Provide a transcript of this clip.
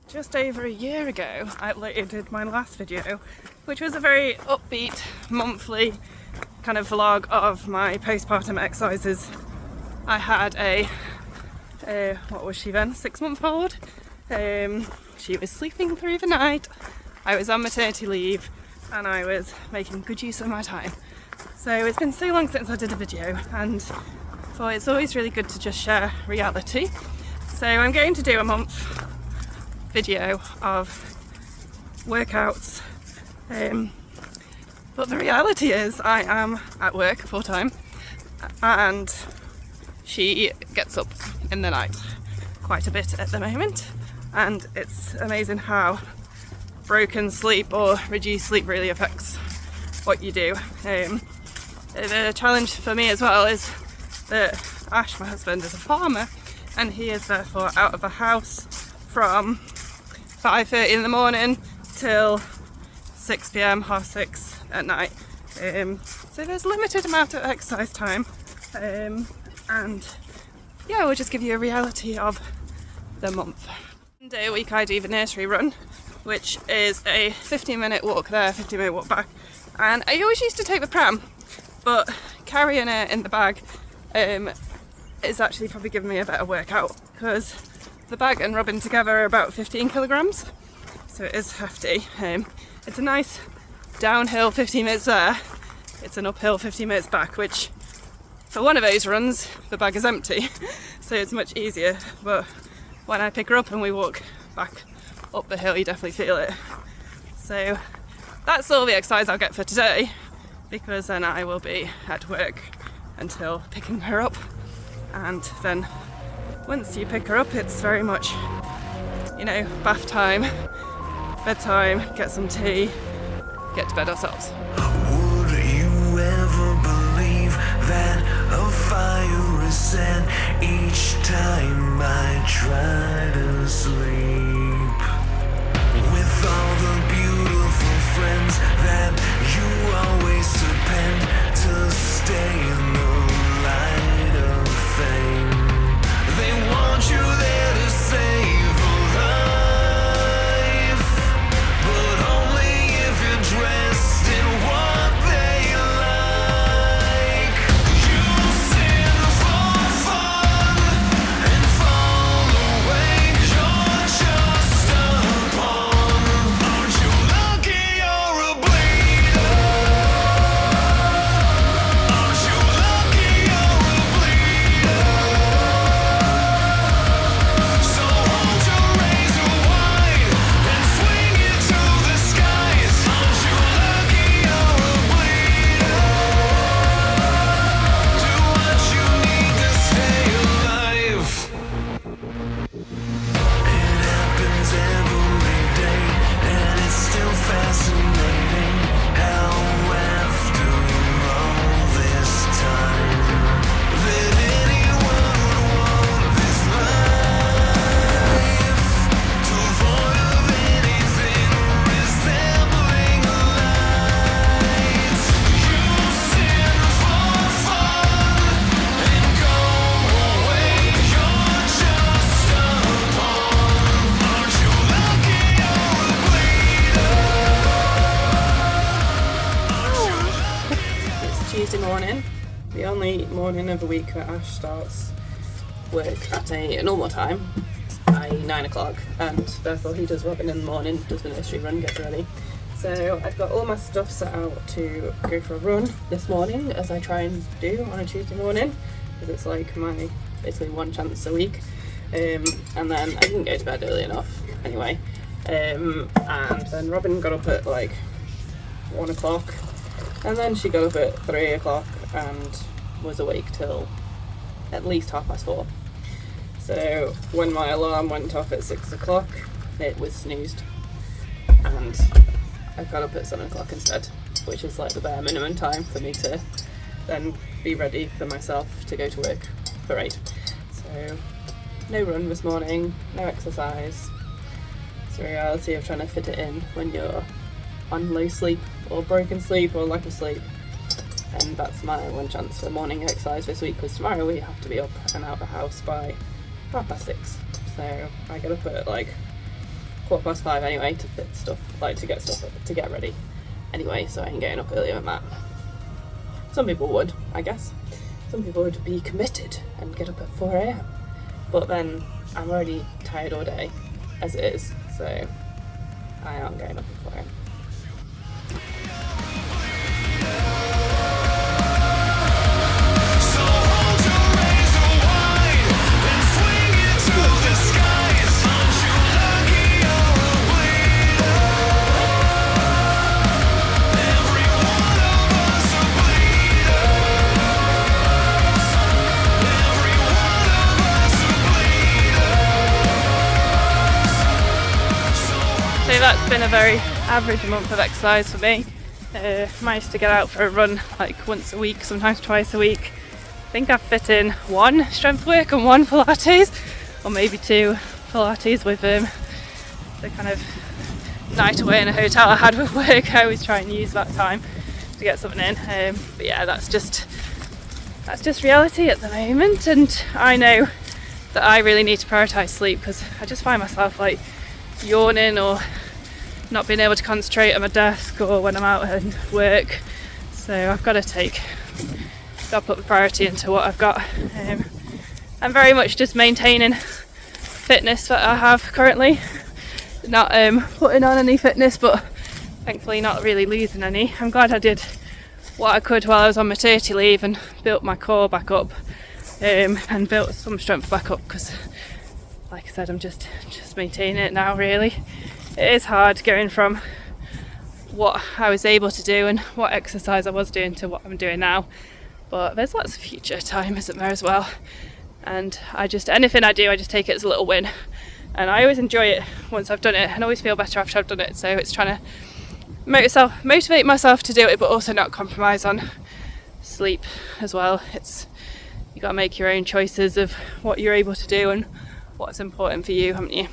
Just over a year ago, I uploaded my last video, which was a very upbeat monthly kind of vlog of my postpartum exercises. I had a what was she then? 6-month-old. She was sleeping through the night. I was on maternity leave, and I was making good use of my time. So it's been so long since I did a video, and I thought it's always really good to just share reality. So I'm going to do a month video of workouts, but the reality is I am at work full time, and she gets up in the night quite a bit at the moment, and it's amazing how broken sleep or reduced sleep really affects what you do. The challenge for me as well is that Ash, my husband, is a farmer, and he is therefore out of the house from 5:30 in the morning till 6 p.m, 6:30 at night. So there's a limited amount of exercise time, and yeah, we'll just give you a reality of the month. One day a week I do the nursery run, which is a 15-minute walk there, 15-minute walk back, and I always used to take the pram, but carrying it in the bag is actually probably giving me a better workout, because the bag and Robin together are about 15 kilograms, so it is hefty. It's a nice downhill 15 minutes there, it's an uphill 15 minutes back, which for one of those runs the bag is empty, so it's much easier, but when I pick her up and we walk back up the hill you definitely feel it. So that's all the exercise I'll get for today, because then I will be at work until picking her up, and then once you pick her up, it's very much, bath time, bedtime, get some tea, get to bed ourselves. Would you ever believe that a fire is set each time I try to sleep? With all the beautiful friends that you always depend to stay in the light of fame. They want you there to save a life, but only if you're dressed in what they like. You sin for fun and fall away. You're just a pawn. Aren't you lucky you're a bleeder? Aren't you lucky you're a bleeder? So hold your razor wide and swing it to the skies. Aren't you lucky you're a bleeder? Do what you need to stay alive. It happens every day, and it's still fascinating how after all this time that anyone would want this life devoid of anything resembling a light. You sin for fun and go away. You're just a pawn. Aren't you lucky you're a bleeder? It's Tuesday morning, the only morning of the week that Ash starts work at a normal time, i.e. 9 o'clock, and therefore he does Robin in the morning, does the nursery run, gets ready. So I've got all my stuff set out to go for a run this morning, as I try and do on a Tuesday morning, because it's like my basically one chance a week. And then I didn't go to bed early enough anyway, and then Robin got up at like 1 o'clock, and then she got up at 3 o'clock and was awake till at least 4:30. So when my alarm went off at 6 o'clock, it was snoozed, and I got up at 7 o'clock instead, which is like the bare minimum time for me to then be ready for myself to go to work for 8. So no run this morning, no exercise. It's the reality of trying to fit it in when you're on low sleep or broken sleep or lack of sleep. And that's my one chance for morning exercise this week, because tomorrow we have to be up and out of the house by 6:30. So I get up at like 5:15 anyway to fit stuff, like to get stuff up, to get ready anyway, so I'm getting up earlier than that. Some people would, I guess. Some people would be committed and get up at 4 a.m. But then I'm already tired all day as it is, so I am getting up at 4 a.m. So that's been a very average month of exercise for me. Managed to get out for a run like once a week, sometimes twice a week. I think I've fit in 1 strength work and 1 Pilates, or maybe 2 Pilates with the kind of night away in a hotel I had with work. I always try and use that time to get something in. But yeah, that's just reality at the moment, and I know that I really need to prioritise sleep, because I just find myself like yawning or not being able to concentrate at my desk or when I'm out and work. So I've got to put the priority into what I've got. I'm very much just maintaining fitness that I have currently, not putting on any fitness, but thankfully not really losing any. I'm glad I did what I could while I was on maternity leave and built my core back up, and built some strength back up, because like I said, I'm just maintaining it now really. It is hard going from what I was able to do and what exercise I was doing to what I'm doing now, but there's lots of future time, isn't there, as well. And anything I do, I just take it as a little win, and I always enjoy it once I've done it and always feel better after I've done it. So it's trying to motivate myself to do it, but also not compromise on sleep as well. You got to make your own choices of what you're able to do and what's important for you, haven't you?